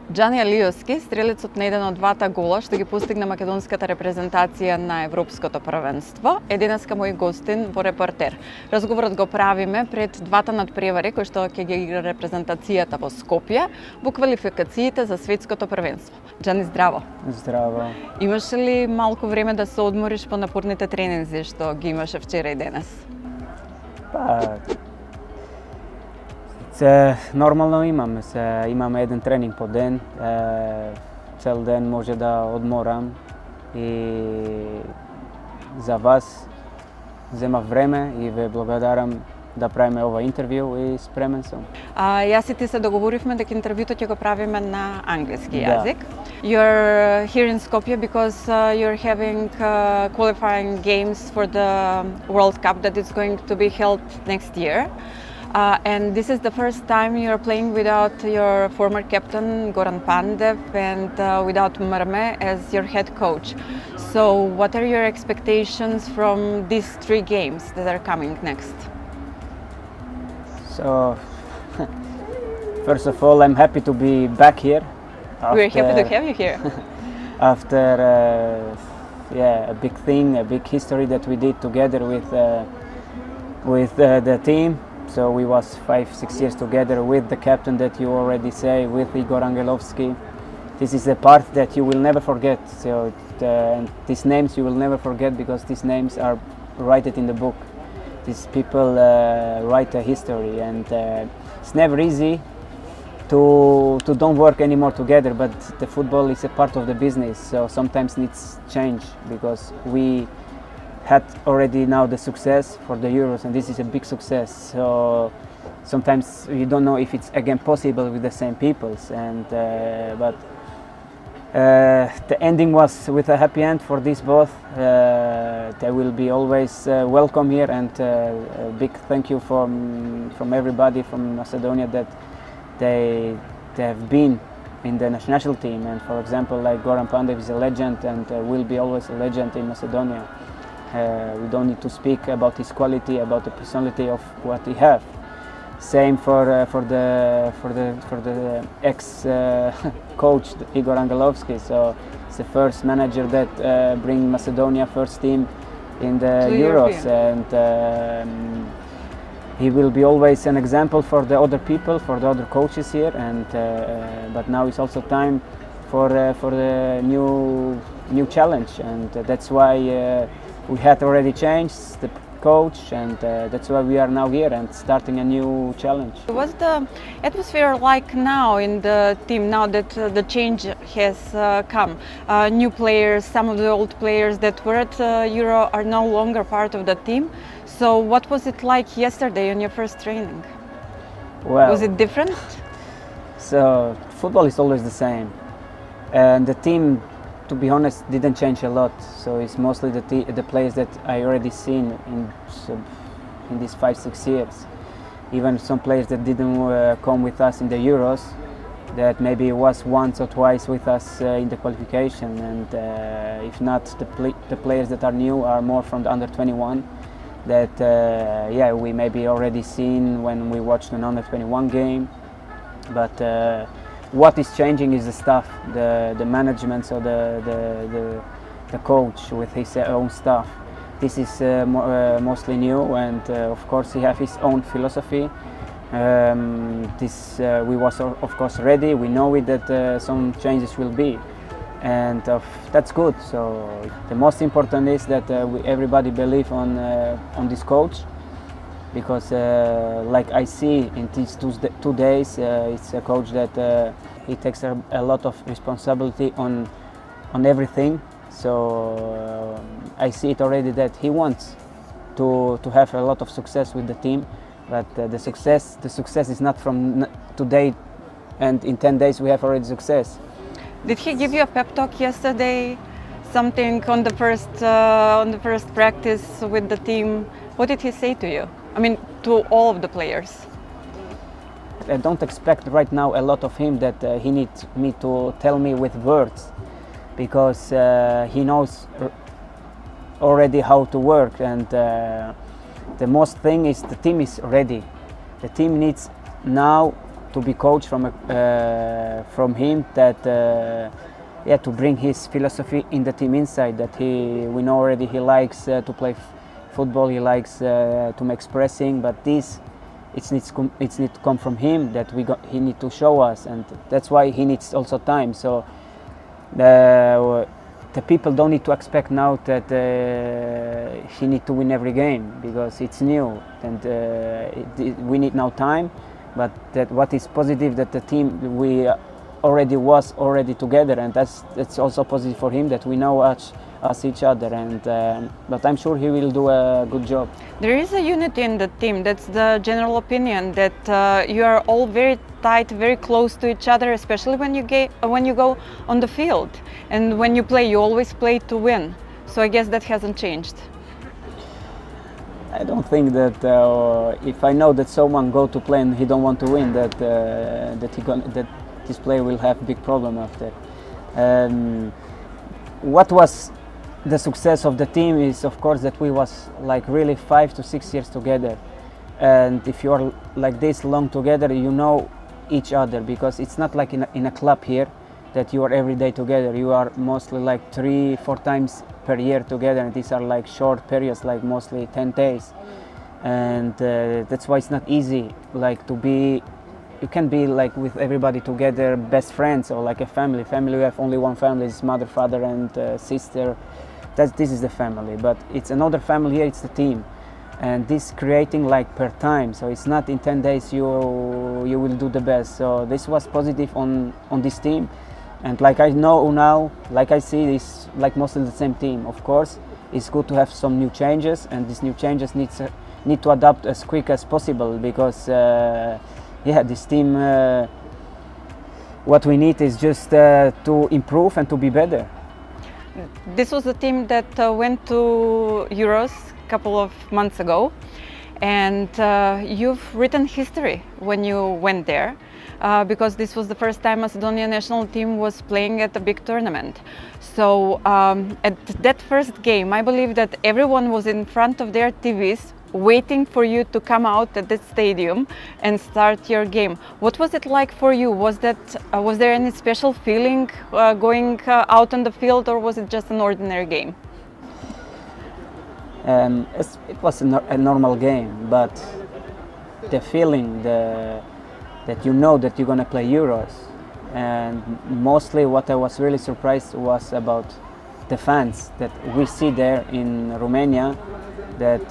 Џани Алиоски, стрелецот на еден од двата гола што ги постигна македонската репрезентација на Европското првенство, е денеска мој гостин во Репортер. Разговорот го правиме пред двата надпревари кои што ќе ги игра репрезентацијата во Скопје во квалификациите за светското првенство. Џани, здраво. Здраво. Имаше ли малку време да се одмориш по напорните тренинзи што ги имаше вчера и денес? Нормално имаме еден тренинг по ден, цел ден може да одморам и за вас земав време и ве благодарам да правиме ова интервју и спремен сум. Јас и ти се договоривме дека интервјуто ќе го правиме на англиски јазик. You're here in Skopje because you're having qualifying games for the World Cup that is going to be held next year. And this is the first time you're playing without your former captain Goran Pandev and without Mrme as your head coach. So what are your expectations from these 3 games that are coming next? So, first of all, I'm happy to be back here. We're happy to have you here. After a big thing, a big history that we did together with the team. So we was 5-6 years together with the captain that you already say, with Igor Angelovski. This is a part that you will never forget. So and these names you will never forget because these names are written in the book. These people write a history, and it's never easy to don't work anymore together. But the football is a part of the business, so sometimes needs change because we had already now the success for the Euros, and this is a big success. So sometimes you don't know if it's again possible with the same peoples. And but the ending was with a happy end for these both. They will be always welcome here, and a big thank you from everybody from Macedonia that they have been in the national team. And for example, like Goran Pandev is a legend and will be always a legend in Macedonia. We don't need to speak about his quality, about the personality of what he have. Same for the ex coach Igor Angelovski. So it's the first manager that bring Macedonia first team in the Euros, and he will be always an example for the other people, for the other coaches here. And but now it's also time for the new challenge, and that's why. We had already changed the coach, and that's why we are now here and starting a new challenge. What's the atmosphere like now in the team, now that the change has come? New players, some of the old players that were at Euro are no longer part of the team. So what was it like yesterday on your first training? Well, was it different? So football is always the same, and the team, to be honest, didn't change a lot. So it's mostly the players that I already seen in these 5-6 years. Even some players that didn't come with us in the Euros, that maybe was once or twice with us in the qualification. And if not, the players that are new are more from the under 21. That we maybe already seen when we watched an under 21 game, but. What is changing is the staff, the management, so the coach with his own staff. This is mostly new, and of course he has his own philosophy. We was of course ready. We know it that some changes will be, and that's good. So the most important is that everybody believe on this coach. Because like I see in these 2 days, it's a coach that he takes a lot of responsibility on everything. So I see it already that he wants to have a lot of success with the team, but the success is not from today, and in 10 days we have already success. Did he give you a pep talk yesterday? Something on the first practice with the team? What did he say to you? I mean, to all of the players. I don't expect right now a lot of him that he needs me to tell me with words, because he knows already how to work, and the most thing is the team is ready. The team needs now to be coached from him, that to bring his philosophy in the team inside. That we know already he likes to play football, he likes to make pressing, but this it needs to come from him. That he need to show us, and that's why he needs also time. So the people don't need to expect now that he need to win every game, because it's new, and we need now time. But that what is positive, that the team we was already together, and that's also positive for him, that we know us each other, and but I'm sure he will do a good job. There is a unity in the team. That's the general opinion, that you are all very tight, very close to each other, especially when you go on the field, and when you play, you always play to win. So I guess that hasn't changed. I don't think that if I know that someone go to play and he don't want to win, that this player will have big problem after. What was the success of the team is, of course, that we was like really 5 to 6 years together, and if you are like this long together, you know each other, because it's not like in a club here that you are every day together. You are mostly like 3-4 times per year together, and these are like short periods, like mostly 10 days, and that's why it's not easy like to be. You can be like with everybody together, best friends, or like a family. We have only one family, it's mother, father, and sister. This is the family, but it's another family here, it's the team, and this creating like per time. So it's not in 10 days you will do the best. So this was positive on this team, and like I know now, like I see, it's like mostly the same team. Of course, it's good to have some new changes, and these new changes need to adapt as quick as possible, because. This team, what we need is just to improve and to be better. This was the team that went to Euros a couple of months ago, and you've written history when you went there, because this was the first time Macedonian national team was playing at a big tournament. So at that first game, I believe that everyone was in front of their TVs waiting for you to come out at the stadium and start your game. What was it like for you? Was there any special feeling going out on the field, or was it just an ordinary game? It was a normal game, but the feeling that you know that you're going to play Euros, and mostly what I was really surprised was about the fans that we see there in Romania. That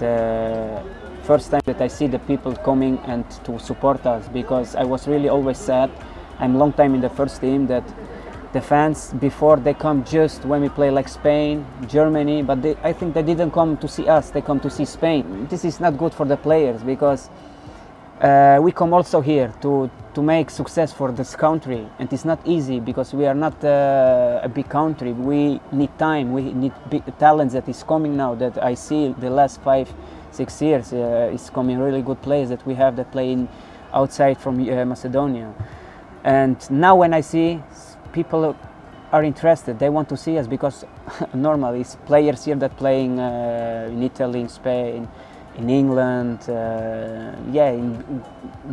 first time that I see the people coming and to support us, because I was really always sad. I'm long time in the first team, that the fans before they come just when we play like Spain, Germany, but I think they didn't come to see us, they come to see Spain. This is not good for the players, because we come also here to make success for this country, and it's not easy, because we are not a big country. We need time, we need big talents that is coming now, that I see the last 5-6 years is coming really good players that we have that play outside from Macedonia. And now when I see people are interested, they want to see us, because normally it's players here that playing in Italy, in Spain, in England, in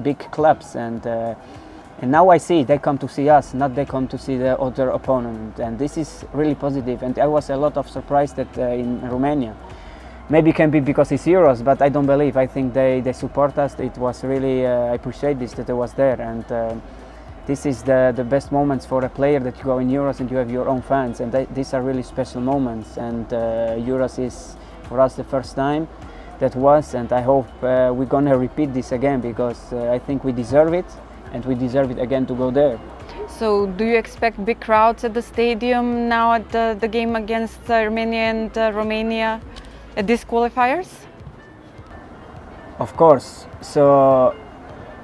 big clubs, and now I see they come to see us, not they come to see the other opponent, and this is really positive. And I was a lot of surprised that in Romania, maybe it can be because it's Euros, but I don't believe. I think they support us. It was really I appreciate this, that I was there, and this is the best moments for a player, that you go in Euros and you have your own fans, and these are really special moments. And Euros is for us the first time that was, and I hope we're gonna repeat this again, because I think we deserve it, and we deserve it again to go there. So do you expect big crowds at the stadium now at the game against Armenia and Romania at these qualifiers? Of course. So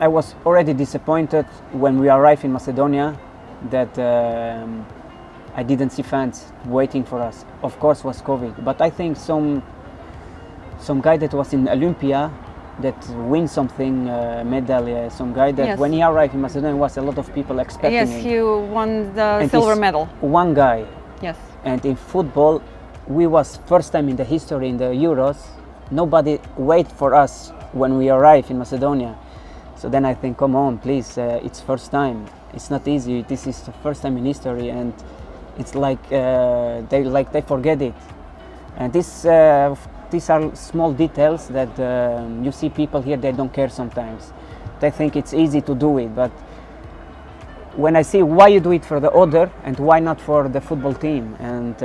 I was already disappointed when we arrived in Macedonia that I didn't see fans waiting for us. Of course was COVID, but I think some guy that was in Olympia that win something medal, some guy that when he arrived in Macedonia was a lot of people expecting him. Yes, he won the silver medal. One guy. Yes. And in football, we was first time in the history in the Euros. Nobody wait for us when we arrived in Macedonia. So then I think, come on, please, it's first time. It's not easy. This is the first time in history, and it's like they forget it. And these are small details that you see people here, they don't care sometimes. They think it's easy to do it, but when I see why you do it for the other and why not for the football team, and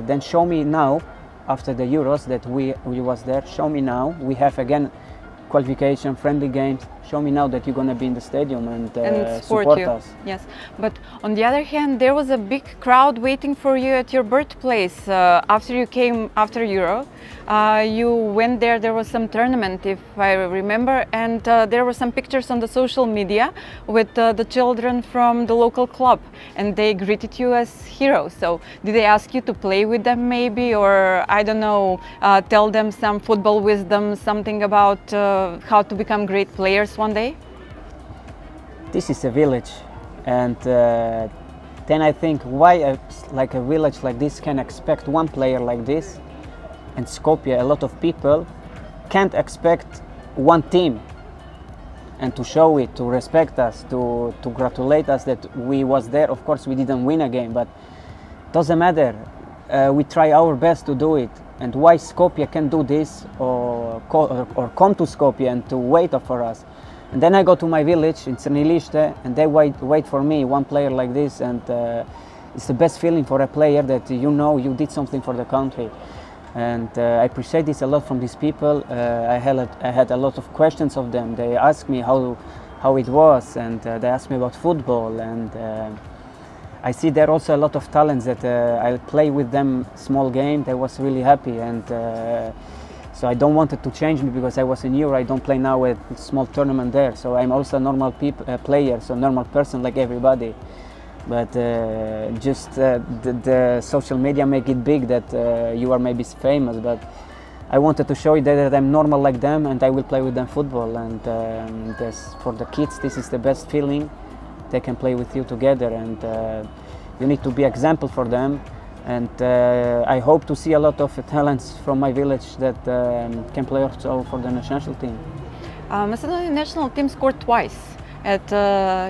then show me now, after the Euros that we was there, show me now, we have again qualification, friendly games, show me now that you're going to be in the stadium and support you. us. Yes, but on the other hand, there was a big crowd waiting for you at your birthplace after you came after Euro. You went there was some tournament, if I remember, and there were some pictures on the social media with the children from the local club, and they greeted you as heroes. So did they ask you to play with them maybe, or I don't know, tell them some football wisdom, something about how to become great players one day? This is a village, and then I think why a village like this can expect one player like this, and Skopje, a lot of people can't expect one team, and to show it, to respect us, to congratulate us that we was there. Of course we didn't win a game, but doesn't matter, we try our best to do it. And why Skopje can do this, or come to Skopje and to wait for us. And then I go to my village in Crnilište, and they wait for me, one player like this, and it's the best feeling for a player that you know you did something for the country. And I appreciate this a lot from these people. I had a lot of questions of them. They asked me how it was, and they asked me about football, and I see there also a lot of talents that I play with them small game. They was really happy, and so I don't want it to change me because I was in Euro. I don't play now at small tournament there, so I'm also a normal player, so normal person like everybody. But just the social media make it big that you are maybe famous, but I wanted to show you that I'm normal like them, and I will play with them football. And for the kids, this is the best feeling. They can play with you together, and you need to be example for them. And I hope to see a lot of talents from my village that can play also for the national team. Macedonian national team scored twice at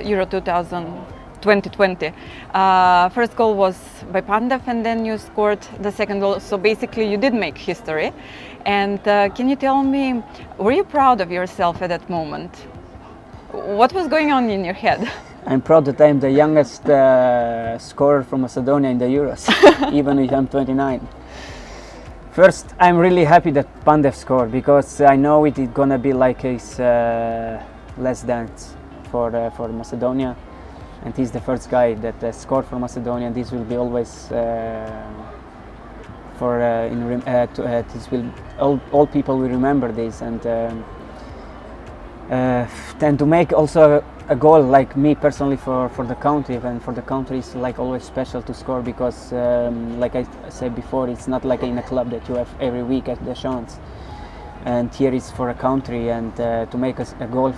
Euro 2020. First goal was by Pandev, and then you scored the second goal. So basically you did make history. And can you tell me, were you proud of yourself at that moment? What was going on in your head? I'm proud that I'm the youngest scorer from Macedonia in the Euros, even if I'm 29. First, I'm really happy that Pandev scored, because I know it is gonna be like his last dance for Macedonia, and he's the first guy that scored for Macedonia. This will be always this will all people will remember this, and then to make also a goal like me personally for the country, and for the country is like always special to score, because like I said before, it's not like in a club that you have every week at the chance, and here it's for a country, and to make a goal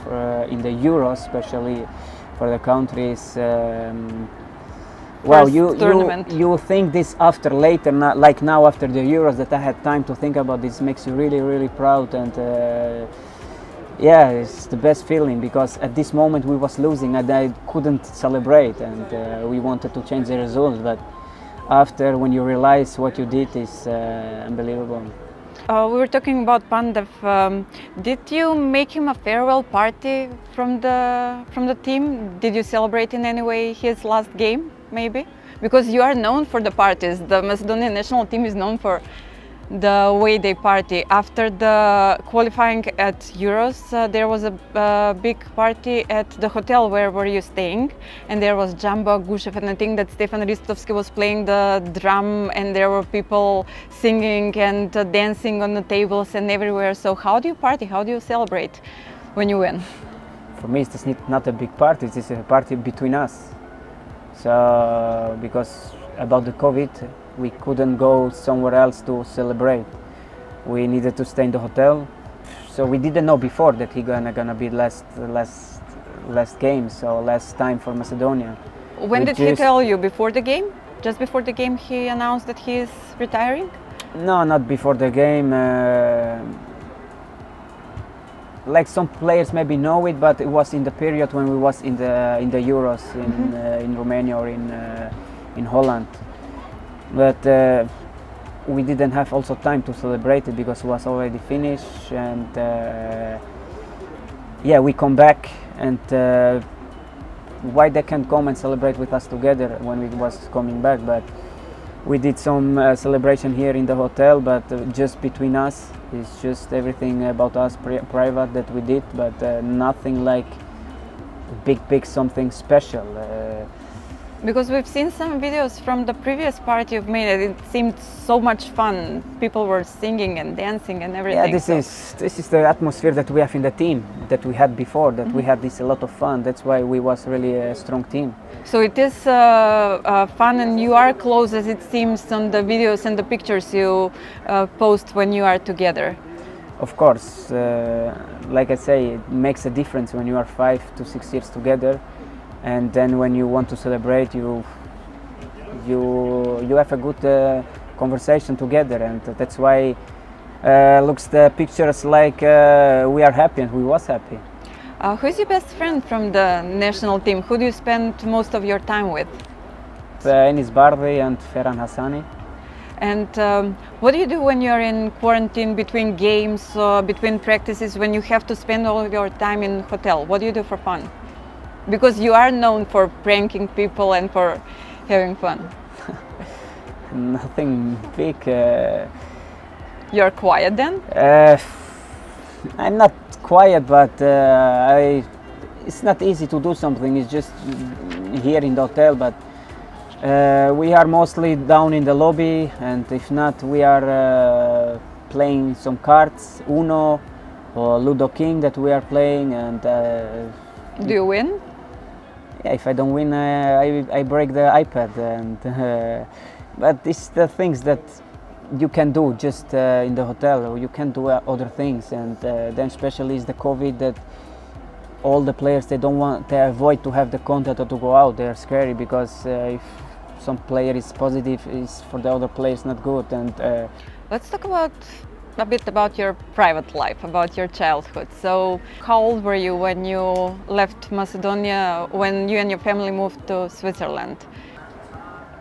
in the Euros especially for the country is well, you think this after later, not like now after the Euros that I had time to think about this, makes you really proud. And yeah, it's the best feeling, because at this moment we was losing and I couldn't celebrate, and we wanted to change the results, but after, when you realize what you did, is unbelievable. We were talking about Pandev. Did you make him a farewell party from the team? Did you celebrate in any way his last game, maybe? Because you are known for the parties. The Macedonian national team is known for the way they party. After the qualifying at Euros, there was a big party at the hotel where were you staying, and there was Jumbo, Gushev, and I think that Stefan Ristovski was playing the drum, and there were people singing and dancing on the tables and everywhere. So how do you party? How do you celebrate when you win? For me, it's not a big party. It's a party between us. So because about the COVID, we couldn't go somewhere else to celebrate. We needed to stay in the hotel, so we didn't know before that he gonna be last game, so last time for Macedonia. When did he tell you? Before the game? Just before the game he announced that he is retiring? No, not before the game. like some players maybe know it, but it was in the period when we was in the Euros in Romania or in Holland. But we didn't have also time to celebrate it because it was already finished, and yeah, we come back, and why they can't come and celebrate with us together when we was coming back. But we did some celebration here in the hotel, but just between us. It's just everything about us private that we did, but nothing like big something special. Because we've seen some videos from the previous party you've made, and it seemed so much fun. People were singing and dancing and everything. Yeah, this is the atmosphere that we have in the team that we had before. That we had this a lot of fun. That's why we was really a strong team. So it is fun, and you are close, as it seems on the videos and the pictures you post when you are together. Of course, like I say, it makes a difference when you are 5 to 6 years together. And then when you want to celebrate, you have a good conversation together, and that's why looks the pictures like we are happy, and we was happy. Who's your best friend from the national team? Who do you spend most of your time with? Enis Bardi and Ferhan Hassani. And what do you do when you're in quarantine between games, between practices, when you have to spend all of your time in hotel? What do you do for fun? Because you are known for pranking people and for having fun. Nothing big. You're quiet then? I'm not quiet, but it's not easy to do something. It's just here in the hotel, but we are mostly down in the lobby, and if not, we are playing some cards, Uno or Ludo King that we are playing. And do you win? Yeah, if I don't win, I break the iPad. And but it's the things that you can do just in the hotel, or you can do other things. And then especially is the COVID that all the players, they avoid to have the contact or to go out. They are scary because if some player is positive, is for the other players not good. And let's talk about a bit about your private life, about your childhood. So how old were you when you left Macedonia, when you and your family moved to Switzerland?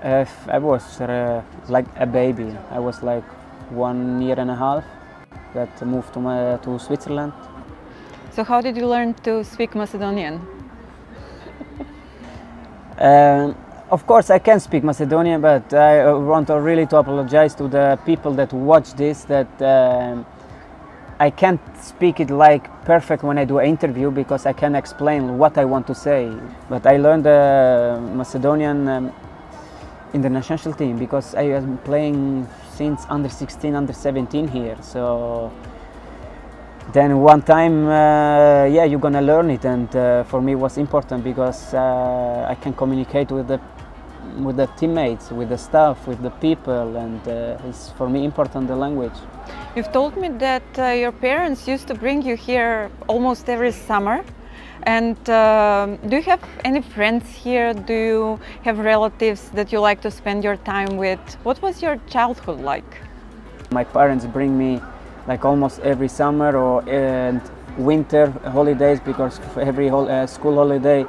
I was like a baby. I was like 1 year and a half that moved to Switzerland. So how did you learn to speak Macedonian? Of course, I can speak Macedonian, but I want to really apologize to the people that watch this, that I can't speak it like perfect when I do an interview, because I can explain what I want to say. But I learned Macedonian in the national team, because I was playing since under 16, under 17 here. So then one time, yeah, you're gonna learn it, and for me it was important because I can communicate with the teammates, with the staff, with the people, and it's for me important, the language. You've told me that your parents used to bring you here almost every summer. And do you have any friends here? Do you have relatives that you like to spend your time with? What was your childhood like? My parents bring me like almost every summer and winter holidays, because for every school holiday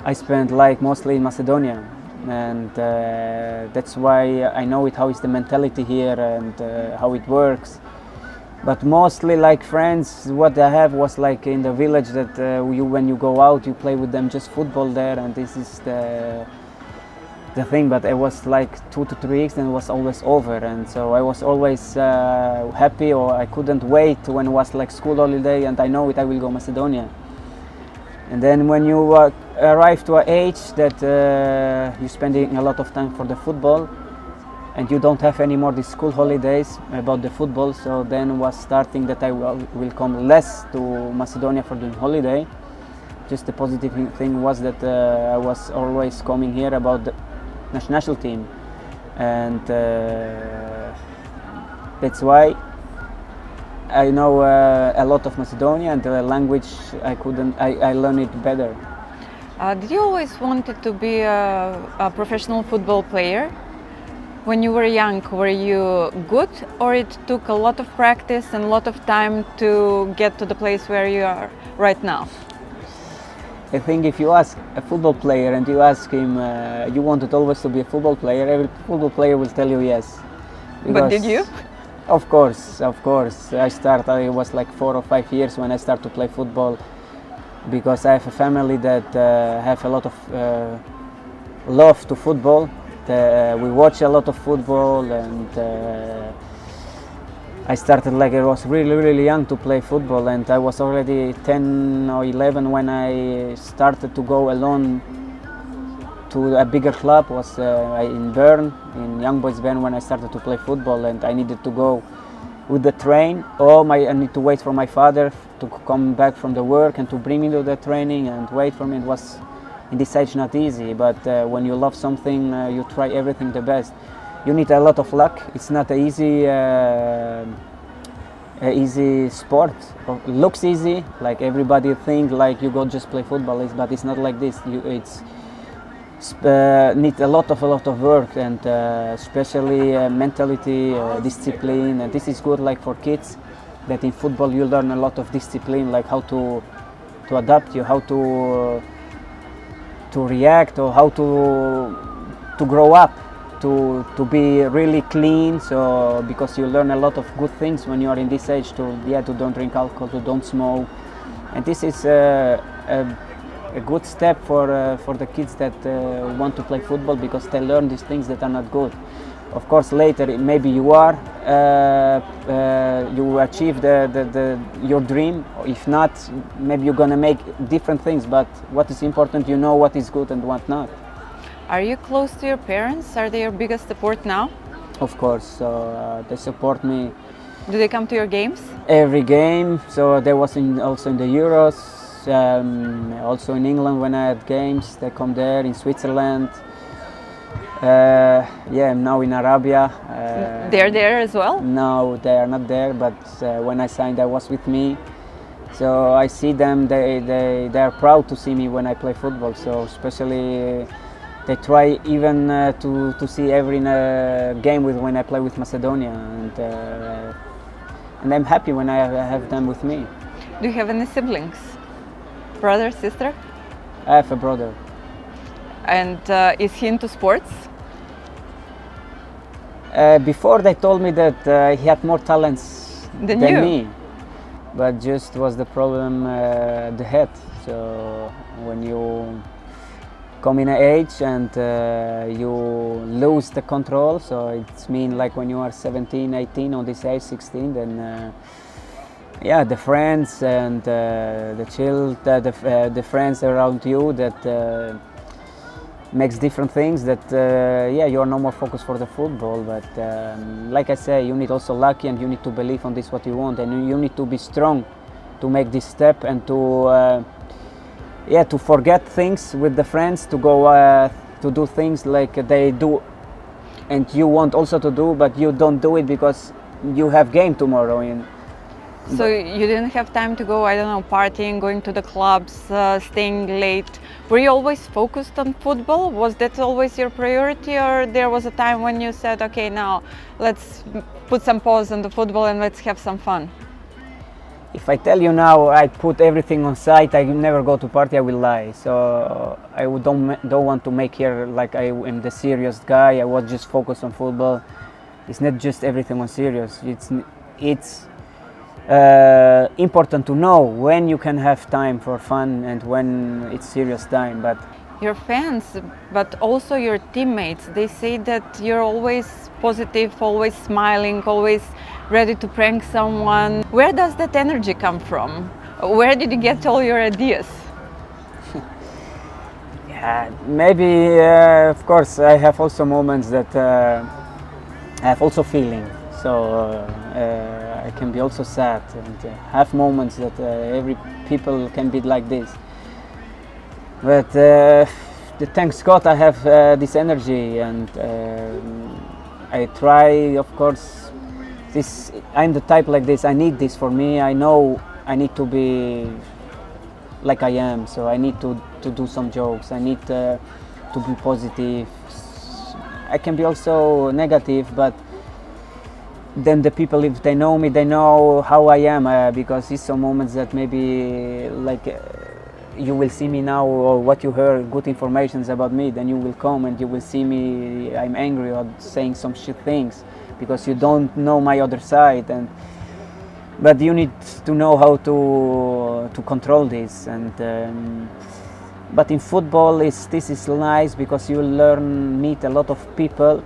I spend like mostly in Macedonia, and that's why I know how is the mentality here and how it works. But mostly like friends, what I have was like in the village that when you go out, you play with them just football there, and this is the thing. But it was like 2 to 3 weeks and it was always over, and so I was always happy, or I couldn't wait when it was like school holiday and I know I will go Macedonia. And then when you arrive to an age that you're spending a lot of time for the football, and you don't have any more these school holidays about the football, so then was starting that I will come less to Macedonia for the holiday. Just the positive thing was that I was always coming here about the national team, and that's why I know a lot of Macedonian, and the language I learned it better. Did you always wanted to be a professional football player? When you were young, were you good, or it took a lot of practice and a lot of time to get to the place where you are right now? I think if you ask a football player and you ask him, you wanted always to be a football player, every football player will tell you yes. But did you? Of course, of course. I was like 4 or 5 years when I started to play football, because I have a family that have a lot of love to football. We watch a lot of football, and I started like I was really young to play football, and I was already 10 or 11 when I started to go alone to a bigger club. Was in Bern, in Young Boys Bern, when I started to play football, and I needed to go with the train, or I need to wait for my father to come back from the work and to bring me to the training and wait for me. It was in this age not easy, but when you love something, you try everything the best. You need a lot of luck. It's not an easy sport. It looks easy, like everybody think like you go just play football, but it's not like this. It's need a lot of work, and especially mentality, discipline, and this is good like for kids, that in football you learn a lot of discipline, like how to adapt, how to react, or how to grow up, to be really clean. So because you learn a lot of good things when you are in this age, to don't drink alcohol, to don't smoke, and this is a good step for the kids that want to play football, because they learn these things that are not good. Of course, later maybe you achieve your dream. If not, maybe you're gonna make different things. But what is important, you know what is good and what not. Are you close to your parents? Are they your biggest support now? Of course, so they support me. Do they come to your games? Every game. So they was also in the Euros, also in England when I had games. They come there, in Switzerland. Now in Arabia. They're there as well? No, they are not there, but when I signed, I was with me. So I see them, they are proud to see me when I play football. So especially they try even to see every game when I play with Macedonia, and I'm happy when I have them with me. Do you have any siblings? Brother, sister? I have a brother. And is he into sports? Before they told me that he had more talents than me, but just was the problem the head. So when you come in an age and you lose the control, so it's mean like when you are 17, 18, on this age 16, then the friends and the friends around you that makes different things, that you are no more focused for the football. But like I say, you need also lucky, and you need to believe on this what you want, and you need to be strong to make this step, and to forget things with the friends, to go to do things like they do and you want also to do, but you don't do it because you have game tomorrow. So you didn't have time to go, I don't know, partying, going to the clubs, staying late. Were you always focused on football? Was that always your priority, or there was a time when you said, okay, now let's put some pause on the football and let's have some fun? If I tell you now I put everything on side, I never go to party, I will lie. So I don't want to make here like I am the serious guy. I was just focused on football. It's not just everything on serious. It's important to know when you can have time for fun and when it's serious time. But your fans, but also your teammates, they say that you're always positive, always smiling, always ready to prank someone. Where does that energy come from? Where did you get all your ideas? Maybe of course I have also moments that I have also feeling. So I can be also sad and have moments that every people can be like this. But thanks God I have this energy, and I try, of course. I'm the type like this. I need this for me. I know I need to be like I am. So I need to do some jokes. I need to be positive. I can be also negative, but then the people, if they know me, they know how I am, because it's some moments that maybe like you will see me now, or what you heard, good informations about me, then you will come and you will see me, I'm angry or saying some shit things, because you don't know my other side. But you need to know how to control this. But in football, this is nice, because you meet a lot of people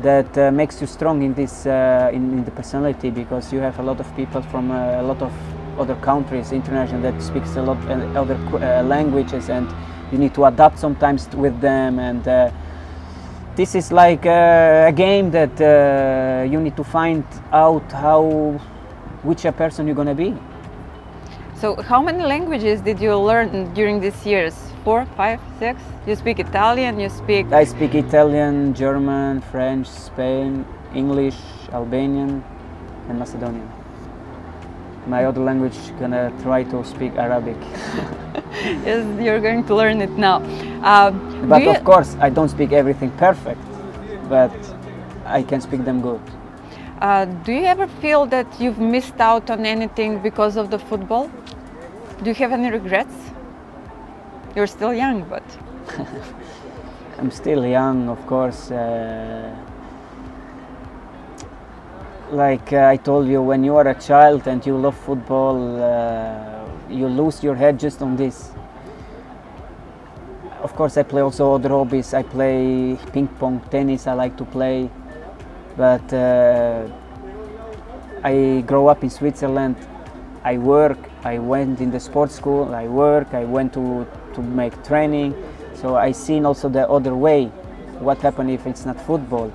that makes you strong in this in the personality, because you have a lot of people from a lot of other countries, international, that speaks a lot other languages, and you need to adapt sometimes with them. And this is like a game that you need to find out which a person you're gonna be. So how many languages did you learn during these years? 4, 5, 6? You speak Italian, you speak... I speak Italian, German, French, Spain, English, Albanian and Macedonian. My other language, gonna try to speak Arabic. Yes, you're going to learn it now. But of course, I don't speak everything perfect, but I can speak them good. Do you ever feel that you've missed out on anything because of the football? Do you have any regrets? You're still young, but... I'm still young, of course. Like I told you, when you are a child and you love football, you lose your head just on this. Of course, I play also other hobbies. I play ping pong, tennis, I like to play. But I grew up in Switzerland. I work, I went in the sports school, I work, I went to make training. So I seen also the other way, what happened if it's not football.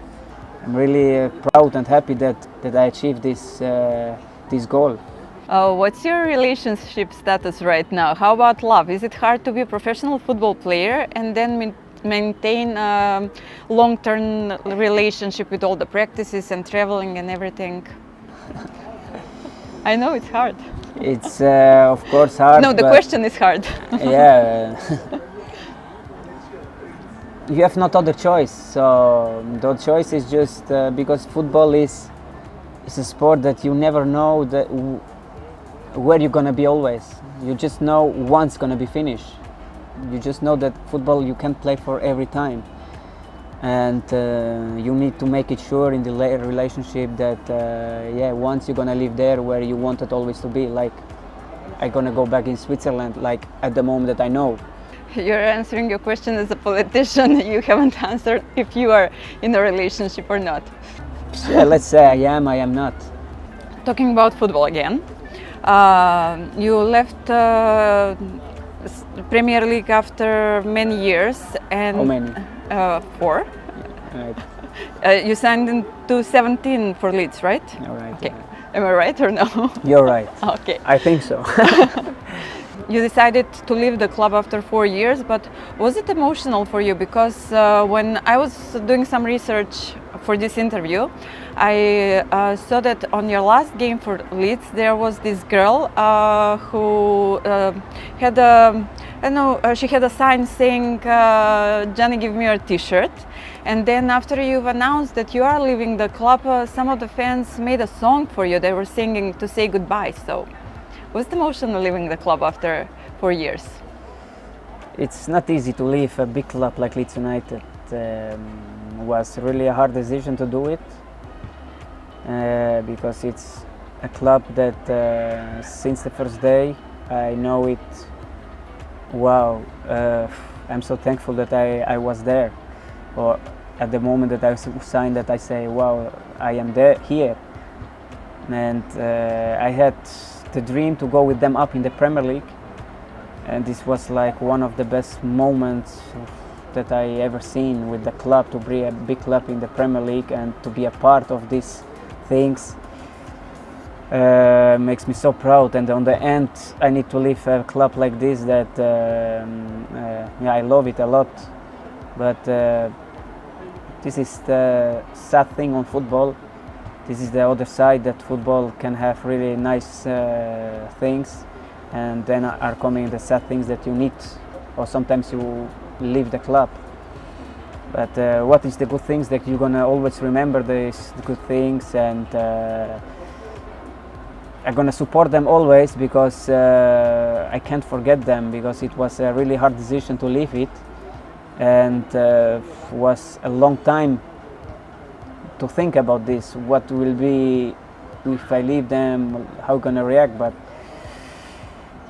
I'm really proud and happy that I achieved this goal. What's your relationship status right now? How about love? Is it hard to be a professional football player and then maintain a long-term relationship with all the practices and traveling and everything? I know it's hard. It's of course hard. No, the question is hard. Yeah. You have not other choice. So the choice is just because football is a sport that you never know where you're gonna be always. You just know once gonna be finished. You just know that football you can't play for every time, and you need to make it sure in the relationship that yeah, once you're gonna live there where you wanted always to be. Like I'm gonna go back in Switzerland, like at the moment that I know. You're answering your question as a politician. You haven't answered if you are in a relationship or not. Yeah, let's say I am not. Talking about football again, you left Premier League after many years. And how many? 4. Right. You signed in 2017 for Leeds, right? All right. Okay. Am I right or no? You're right. Okay. I think so. You decided to leave the club after 4 years, but was it emotional for you? Because when I was doing some research for this interview, I saw that on your last game for Leeds, there was this girl who had she had a sign saying, "Џани, give me your T-shirt." And then after you've announced that you are leaving the club, some of the fans made a song for you. They were singing to say goodbye. So, was it emotional leaving the club after 4 years? It's not easy to leave a big club like Leeds United. Was really a hard decision to do it because it's a club that since the first day I know it. Wow, I'm so thankful that I was there, or at the moment that I signed, that I say, wow, I am there here, and I had the dream to go with them up in the Premier League, and this was like one of the best moments that I ever seen with the club, to be a big club in the Premier League and to be a part of these things. Makes me so proud, and on the end I need to leave a club like this that yeah, I love it a lot, but this is the sad thing on football. This is the other side, that football can have really nice things, and then are coming the sad things that you need, or sometimes you leave the club. But what is the good things that you're gonna always remember these good things, and I'm gonna support them always, because I can't forget them, because it was a really hard decision to leave it, and was a long time to think about this. What will be if I leave them? How gonna react? But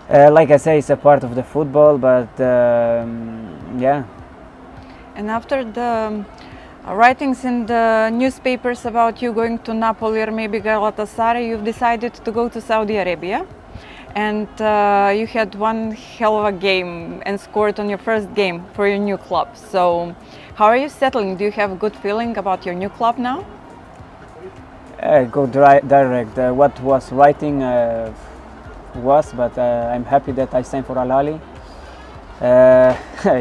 like I say, it's a part of the football. But yeah. And after the writings in the newspapers about you going to Napoli or maybe Galatasaray, you've decided to go to Saudi Arabia, and you had one hell of a game and scored on your first game for your new club. So how are you settling? Do you have a good feeling about your new club now? Go direct. What was writing was, but I'm happy that I signed for Al Ahly.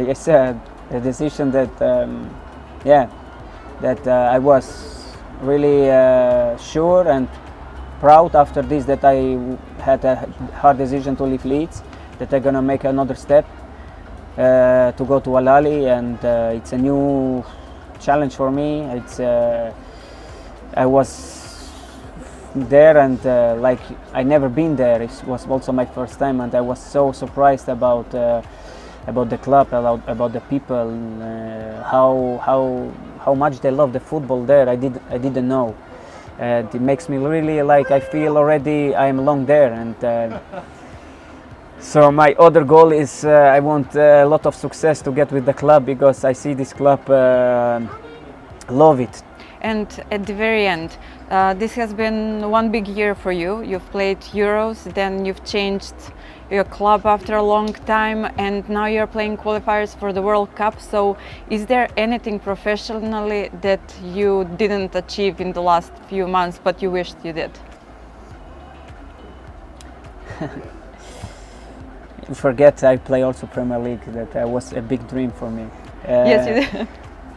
Yes, the decision that I was really sure and proud after this, that I had a hard decision to leave Leeds, that I'm gonna make another step to go to Al Ahly, and it's a new challenge for me. It's I was there, and like I never been there. It was also my first time, and I was so surprised about the club, about the people, how much they love the football there. I didn't know. It makes me really, like, I feel already I am along there, and so my other goal is I want a lot of success to get with the club, because I see this club love it. And at the very end, this has been one big year for you. You've played Euros, then you've changed your club after a long time, and now you're playing qualifiers for the World Cup. So is there anything professionally that you didn't achieve in the last few months but you wished you did? You forget I play also Premier League. That was a big dream for me. Yes, you did.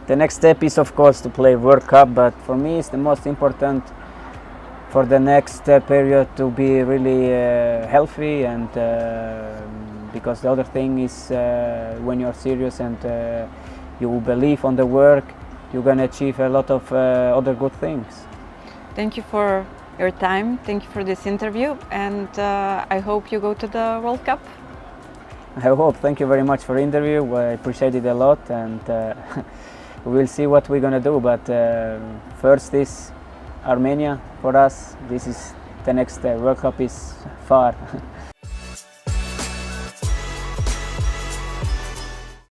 The next step is, of course, to play World Cup, but for me it's the most important for the next period to be really healthy, and because the other thing is when you're serious and you believe on the work, you're gonna achieve a lot of other good things. Thank you for your time. Thank you for this interview, and I hope you go to the World Cup. I hope. Thank you very much for the interview. I appreciate it a lot, and we'll see what we're gonna do. But first is Armenia for us. This is the next World Cup is far.